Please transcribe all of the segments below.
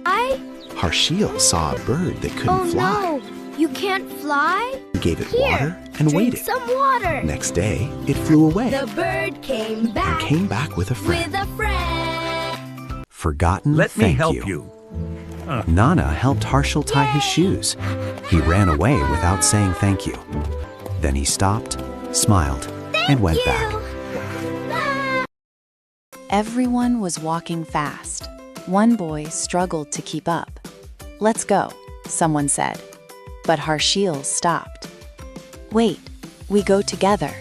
Harshil saw a bird that couldn't Oh fly. no, you can't fly? He gave it Here, water and drink waited. some water. Next day, it flew away The bird came back and came back with a friend. with a friend. Forgotten Let me thank help you. you. Nana helped Harshil tie his shoes. He ran away without saying thank you. Then he stopped, smiled, and went back. Everyone was walking fast. One boy struggled to keep up. "Let's go," someone said. But Harshil stopped. "Wait, we go together."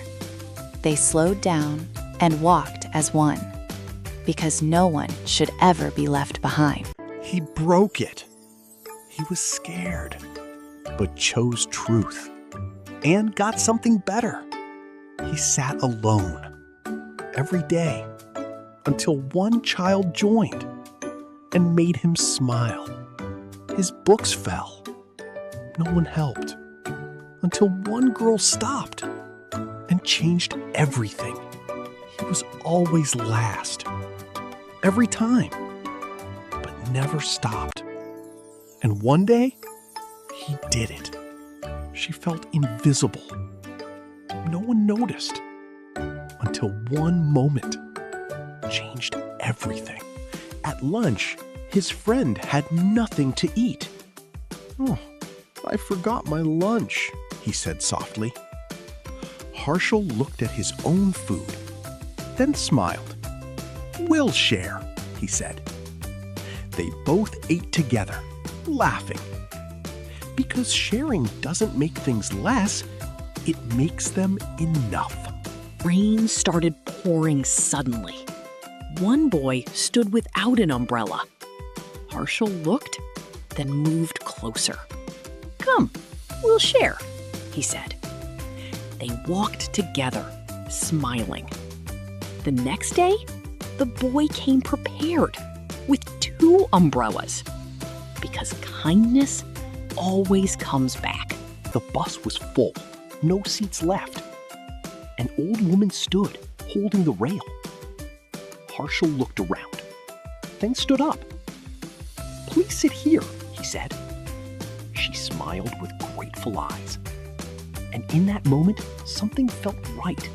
They slowed down and walked as one, because no one should ever be left behind. He broke it. He was scared, but chose truth and got something better. He sat alone every day until one child joined and made him smile. His books fell. No one helped until one girl stopped and changed everything. He was always last, every time, but never stopped. And one day, he did it. She felt invisible. No one noticed until one moment changed everything. At lunch, his friend had nothing to eat. "Oh, I forgot my lunch," he said softly. Harshil looked at his own food, then smiled. "We'll share," he said. They both ate together, laughing. Because sharing doesn't make things less, it makes them enough. Rain started pouring suddenly. One boy stood without an umbrella. Harshil looked, then moved closer. "Come, we'll share," he said. They walked together, smiling. The next day, the boy came prepared with 2 umbrellas, because kindness always comes back. The bus was full, no seats left. An old woman stood, holding the rail. Harshil looked around, then stood up. "Please sit here," he said. She smiled with grateful eyes. And in that moment, something felt right.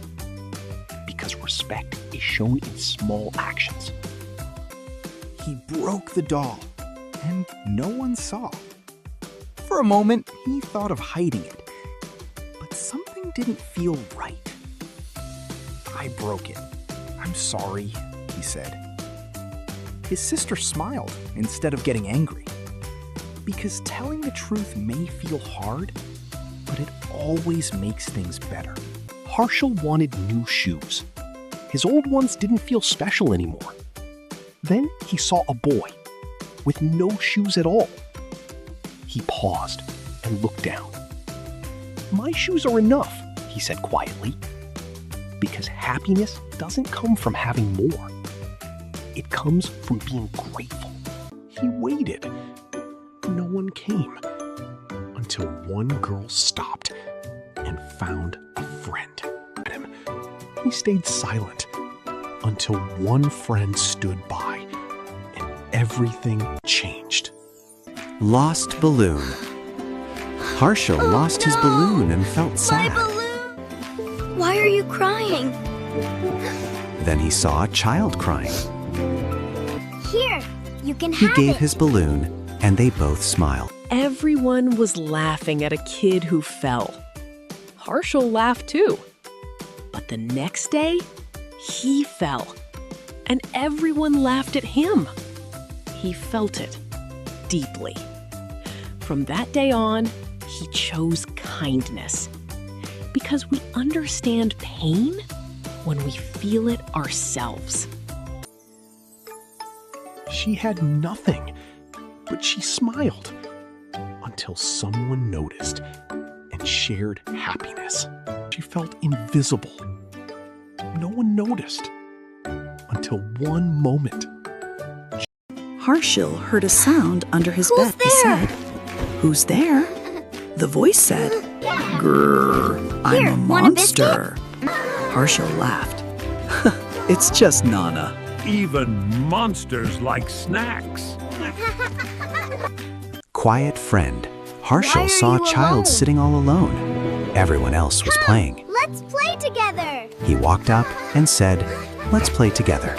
Because respect is shown in small actions. He broke the doll, and no one saw. For a moment, he thought of hiding it. But something didn't feel right. "I broke it. I'm sorry," he said. His sister smiled instead of getting angry. Because telling the truth may feel hard, but it always makes things better. Harshil wanted new shoes. His old ones didn't feel special anymore. Then he saw a boy with no shoes at all. He paused and looked down. "My shoes are enough," he said quietly. Because happiness doesn't come from having more. It comes from being grateful. He waited. No one came until one girl stopped and found a friend. He stayed silent until one friend stood by and everything changed. Lost balloon. Harshil lost his balloon and felt My sad. balloon! Why are you crying? Then he saw a child crying. Here, you can He have gave it. his balloon and they both smiled. Everyone was laughing at a kid who fell. Harshil laughed too. But the next day, he fell. And everyone laughed at him. He felt it deeply. From that day on, he chose kindness. Because we understand pain when we feel it ourselves. She had nothing, but she smiled until someone noticed and shared happiness. She felt invisible. No one noticed until one moment. Harshil heard a sound under his Who's bed. He there? said, "Who's there?" The voice said, "Grrr, I'm Here, a want a monster." Harshil laughed. "It's just Nana." Even monsters like snacks. quiet friend, Why Harshil are saw you a child alone? sitting all alone. Everyone else was playing. Let's play together. He walked up and said, "Let's play together."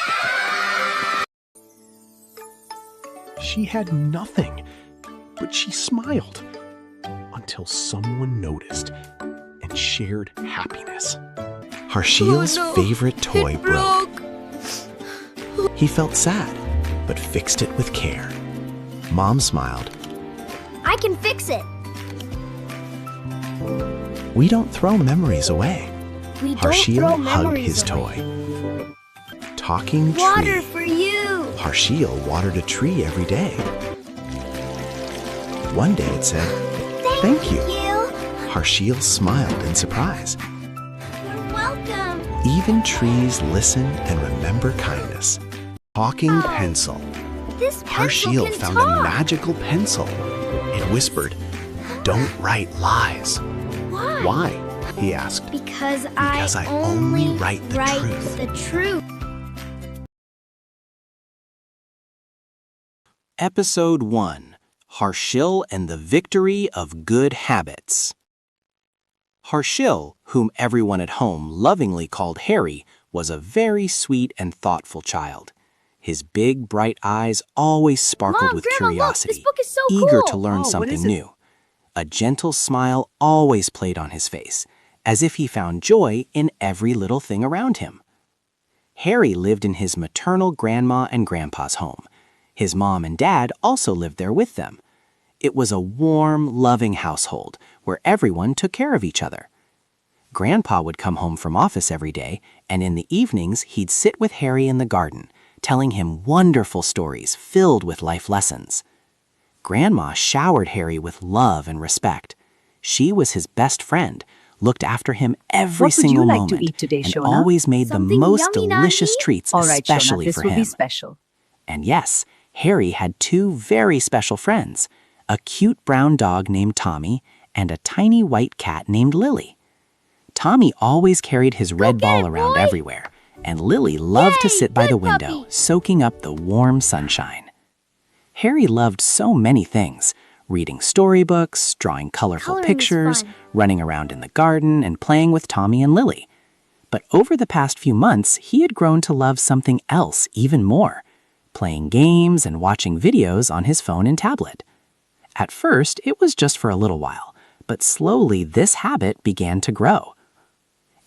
She had nothing, but she smiled until someone noticed and shared happiness. Harshil's Oh, no. favorite toy It broke. He felt sad, but fixed it with care. Mom smiled. I can fix it. We don't throw memories away. We don't throw Harshil hugged memories his away. toy. Talking Water tree. for you. Harshil watered a tree every day. One day it said, "Thank you." Harshil smiled in surprise. You're welcome. Even trees listen and remember kindness. Talking pencil. This pencil Harshil can found talk. a magical pencil. It whispered, "Don't write lies." Why? "Why?" he asked. Because I only write the truth. the truth. Episode 1: Harshil and the Victory of Good Habits. Harshil, whom everyone at home lovingly called Harry, was a very sweet and thoughtful child. His big, bright eyes always sparkled Mom, with Grandma, look, curiosity, this book is so eager cool. to learn Oh, what something is it? new. A gentle smile always played on his face, as if he found joy in every little thing around him. Harry lived in his maternal grandma and grandpa's home. His mom and dad also lived there with them. It was a warm, loving household where everyone took care of each other. Grandpa would come home from office every day, and in the evenings he'd sit with Harry in the garden, telling him wonderful stories filled with life lessons. Grandma showered Harry with love and respect. She was his best friend, looked after him every What would single you like moment, to eat today, and Shona? always made the Something most yummy, delicious Nani? treats All right, Shona, especially this for will him. be special. And yes, Harry had two very special friends, a cute brown dog named Tommy and a tiny white cat named Lily. Tommy always carried his red get ball it, around boy. everywhere, and Lily loved to Yay, sit by the good window, puppy. soaking up the warm sunshine. Harry loved so many things: reading storybooks, drawing colorful Coloring is pictures, fun. running around in the garden, and playing with Tommy and Lily. But over the past few months, he had grown to love something else even more: playing games and watching videos on his phone and tablet. At first, it was just for a little while, but slowly this habit began to grow.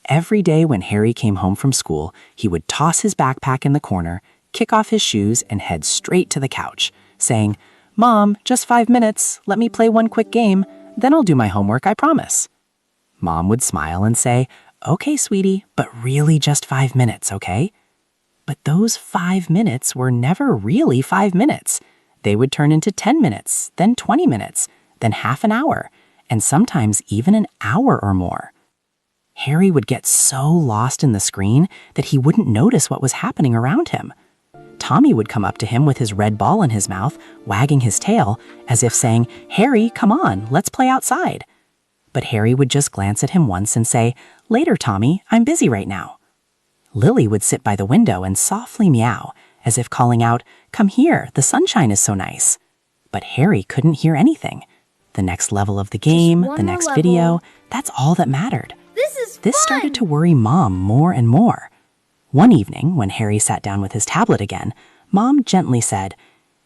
Every day when Harry came home from school, he would toss his backpack in the corner, kick off his shoes, and head straight to the couch, saying, "Mom, just 5 minutes. Let me play one quick game. Then I'll do my homework, I promise." Mom would smile and say, "Okay, sweetie, but really just 5 minutes, okay?" But those 5 minutes were never really 5 minutes. They would turn into 10 minutes, then 20 minutes, then half an hour, and sometimes even an hour or more. Harry would get so lost in the screen that he wouldn't notice what was happening around him. Tommy would come up to him with his red ball in his mouth, wagging his tail, as if saying, "Harry, come on, let's play outside." But Harry would just glance at him once and say, "Later, Tommy, I'm busy right now." Lily would sit by the window and softly meow, as if calling out, "Come here, the sunshine is so nice." But Harry couldn't hear anything. The next level of the game, one the more next level. video, that's all that mattered. This fun. started to worry Mom more and more. One evening, when Harry sat down with his tablet again, Mom gently said,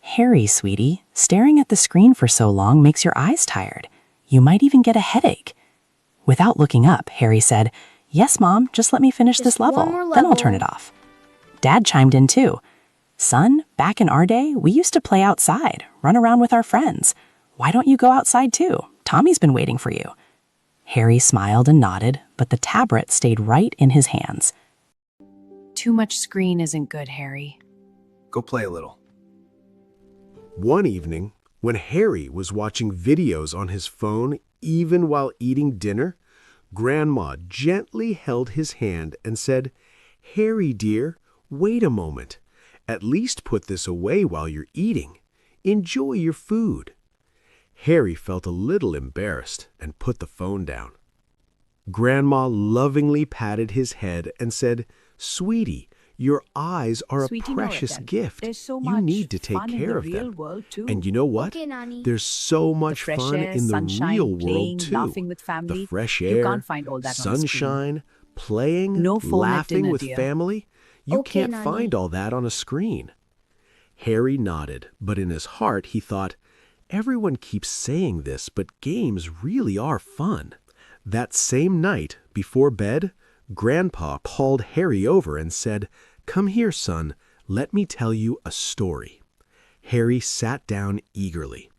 "Harry, sweetie, staring at the screen for so long makes your eyes tired. You might even get a headache." Without looking up, Harry said, "Yes, Mom, just let me finish this Just one level, more then I'll level." turn it off." Dad chimed in too. "Son, back in our day, we used to play outside, run around with our friends. Why don't you go outside too? Tommy's been waiting for you." Harry smiled and nodded, but the tablet stayed right in his hands. Too much screen isn't good, Harry. Go play a little. One evening, when Harry was watching videos on his phone even while eating dinner, Grandma gently held his hand and said, "Harry, dear, wait a moment. At least put this away while you're eating. Enjoy your food." Harry felt a little embarrassed and put the phone down. Grandma lovingly patted his head and said, "Sweetie, Your eyes are a Sweetie, no, precious Ratan. gift. There's so You much need to take fun in care the of real them. world, too. And you know what? Okay, Nani. There's so much fresh fun air, in the sunshine, real playing, world, too. laughing with family. The fresh You air, can't find all that on a screen. sunshine, playing, No phone at laughing dinner, with dear. family. You Okay, can't Nani. find all that on a screen. Harry nodded, but in his heart he thought, everyone keeps saying this, but games really are fun. That same night, before bed, Grandpa called Harry over and said, "Come here, son, let me tell you a story." Harry sat down eagerly.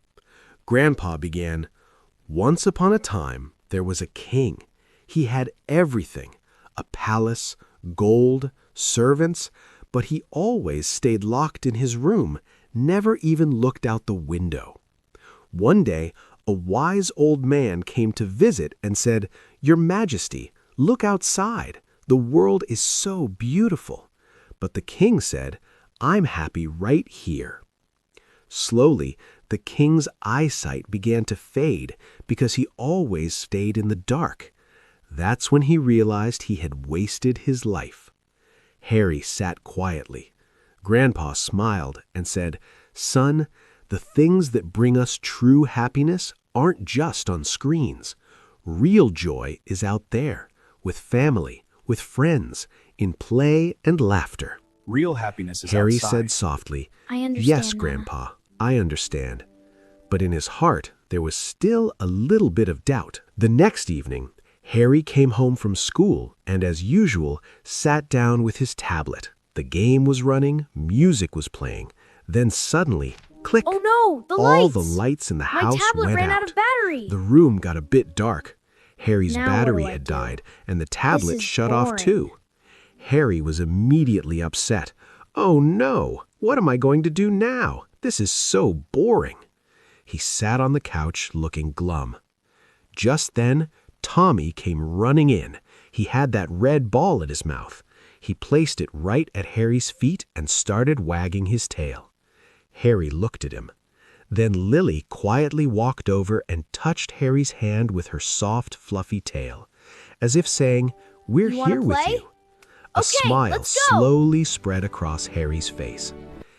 Grandpa began, "Once upon a time, there was a king. He had everything, a palace, gold, servants, but he always stayed locked in his room, never even looked out the window. One day, a wise old man came to visit and said, 'Your Majesty, look outside. The world is so beautiful.' But the king said, 'I'm happy right here.' Slowly, the king's eyesight began to fade because he always stayed in the dark. That's when he realized he had wasted his life. Harry sat quietly. Grandpa smiled and said, 'Son, the things that bring us true happiness aren't just on screens. Real joy is out there, with family, with friends, in play and laughter.'" Real happiness is Harry outside. said softly, I understand. "Yes, Nana. Grandpa, I understand." But in his heart, there was still a little bit of doubt. The next evening, Harry came home from school and, as usual, sat down with his tablet. The game was running, music was playing. Then suddenly, click! Oh no, the all lights! the lights in the My house tablet went ran out of battery. The room got a bit dark. Harry's Now what battery do I had do? died, and the tablet is shut off boring. too. Harry was immediately upset. "Oh no, what am I going to do now? This is so boring." He sat on the couch looking glum. Just then, Tommy came running in. He had that red ball at his mouth. He placed it right at Harry's feet and started wagging his tail. Harry looked at him. Then Lily quietly walked over and touched Harry's hand with her soft, fluffy tail, as if saying, "We're You wanna here with play? you." A Okay, smile let's go. slowly spread across Harry's face.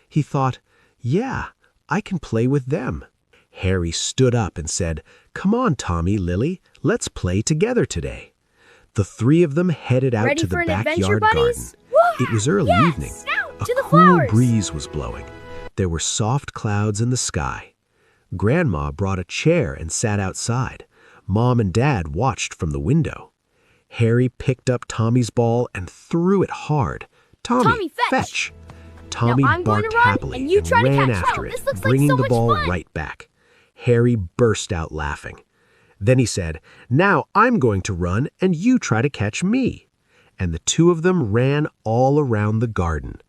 He thought, "Yeah, I can play with them." Harry stood up and said, "Come on, Tommy, Lily, let's play together today." The three of them headed out Ready to the for an adventure, backyard garden. buddies? Woo! It was early Yes, evening. now A to the cool flowers. breeze was blowing. There were soft clouds in the sky. Grandma brought a chair and sat outside. Mom and Dad watched from the window. Harry picked up Tommy's ball and threw it hard. Tommy, fetch!" Tommy I'm going to barked run, happily and you try to ran catch. after Wow, it, this looks like bringing so the much ball fun. right back. Harry burst out laughing. Then he said, "Now I'm going to run, and you try to catch me." And the two of them ran all around the garden.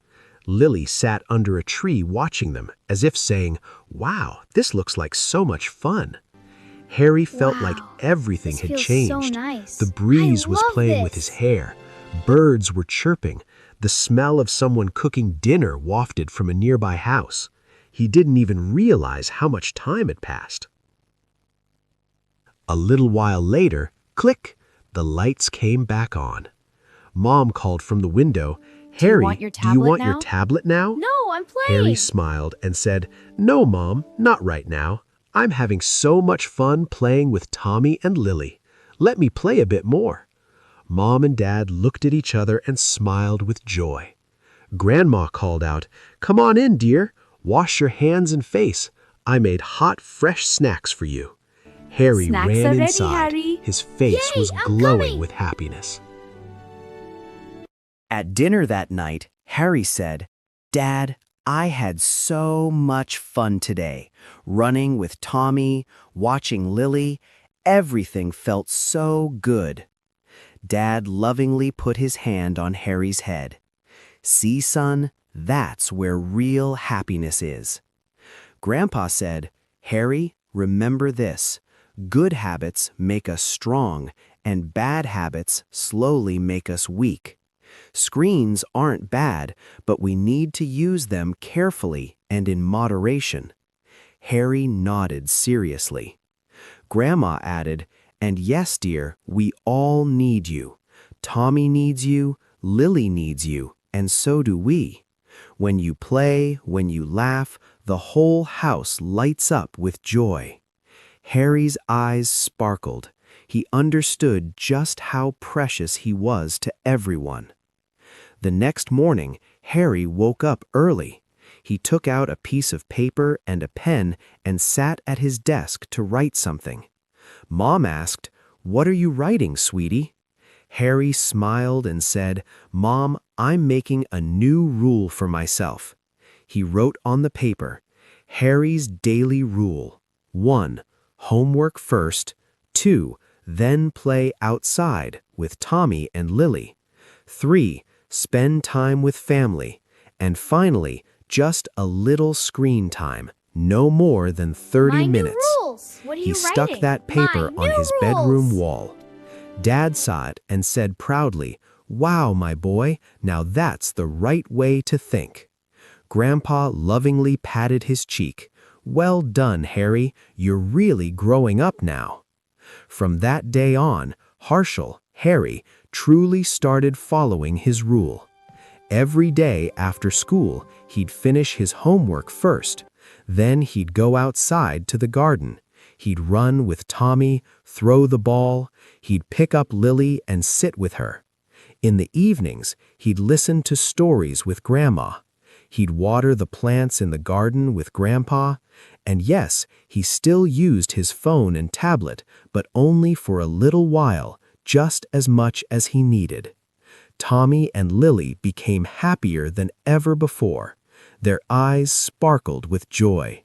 Lily sat under a tree watching them, as if saying, "Wow, this looks like so much fun." Harry felt like Wow, everything this had feels changed. so nice. The breeze I was love playing with this. his hair. Birds were chirping. The smell of someone cooking dinner wafted from a nearby house. He didn't even realize how much time had passed. A little while later, click, the lights came back on. Mom called from the window, "Harry, want your do you want your tablet tablet now?" No, I'm playing. Harry smiled and said, "No, Mom, not right now. I'm having so much fun playing with Tommy and Lily. Let me play a bit more." Mom and Dad looked at each other and smiled with joy. Grandma called out, "Come on in, dear. Wash your hands and face. I made hot, fresh snacks for you." Harry Snacks ran are ready, inside. Harry. His face Yay, was I'm glowing coming. with happiness. At dinner that night, Harry said, "Dad, I had so much fun today. Running with Tommy, watching Lily, everything felt so good." Dad lovingly put his hand on Harry's head. "See, son, that's where real happiness is." Grandpa said, "Harry, remember this. Good habits make us strong, and bad habits slowly make us weak. Screens aren't bad, but we need to use them carefully and in moderation." Harry nodded seriously. Grandma added, "And yes, dear, we all need you. Tommy needs you, Lily needs you, and so do we. When you play, when you laugh, the whole house lights up with joy. Harry's eyes sparkled. He understood just how precious he was to everyone. The next morning, Harry woke up early. He took out a piece of paper and a pen and sat at his desk to write something. Mom asked, "What are you writing, sweetie?" Harry smiled and said, "Mom, I'm making a new rule for myself." He wrote on the paper, Harry's daily rule. 1. Homework first. 2. Then play outside with Tommy and Lily. 3. Spend time with family. And finally, just a little screen time, no more than 30 My minutes. New rules. What are He you stuck writing? that paper My on new his bedroom rules. wall. Dad saw it and said proudly, "Wow, my boy, now that's the right way to think." Grandpa lovingly patted his cheek. "Well done, Harry, you're really growing up now." From that day on, Harshil, Harry, truly started following his rule. Every day after school, he'd finish his homework first. Then he'd go outside to the garden. He'd run with Tommy, throw the ball. He'd pick up Lily and sit with her. In the evenings, he'd listen to stories with Grandma. He'd water the plants in the garden with Grandpa. And yes, he still used his phone and tablet, but only for a little while, just as much as he needed. Tommy and Lily became happier than ever before. Their eyes sparkled with joy.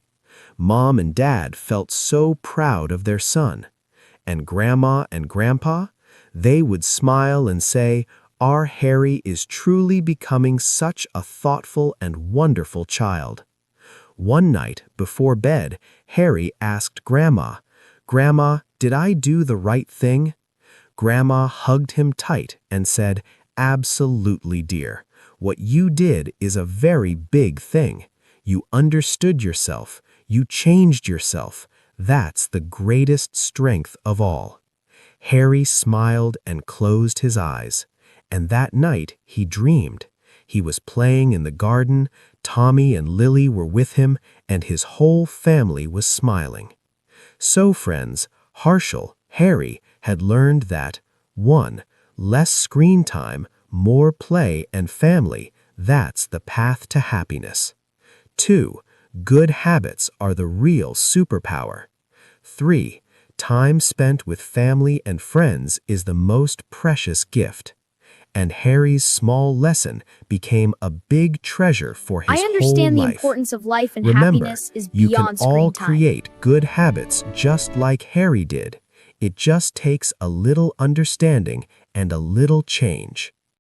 Mom and Dad felt so proud of their son. And Grandma and Grandpa, they would smile and say, "Our Harry is truly becoming such a thoughtful and wonderful child." One night before bed, Harry asked Grandma, "Grandma, did I do the right thing?" Grandma hugged him tight and said, "Absolutely, dear. What you did is a very big thing. You understood yourself. You changed yourself. That's the greatest strength of all." Harry smiled and closed his eyes. And that night he dreamed. He was playing in the garden, Tommy and Lily were with him, and his whole family was smiling. So, friends, Harshil, Harry, had learned that 1. Less screen time, more play and family, that's the path to happiness. 2. Good habits are the real superpower. 3. Time spent with family and friends is the most precious gift. And Harry's small lesson became a big treasure for his I whole understand the life. importance of life and Remember, happiness is you can beyond all screen time. create good habits just like Harry did. It just takes a little understanding and a little change.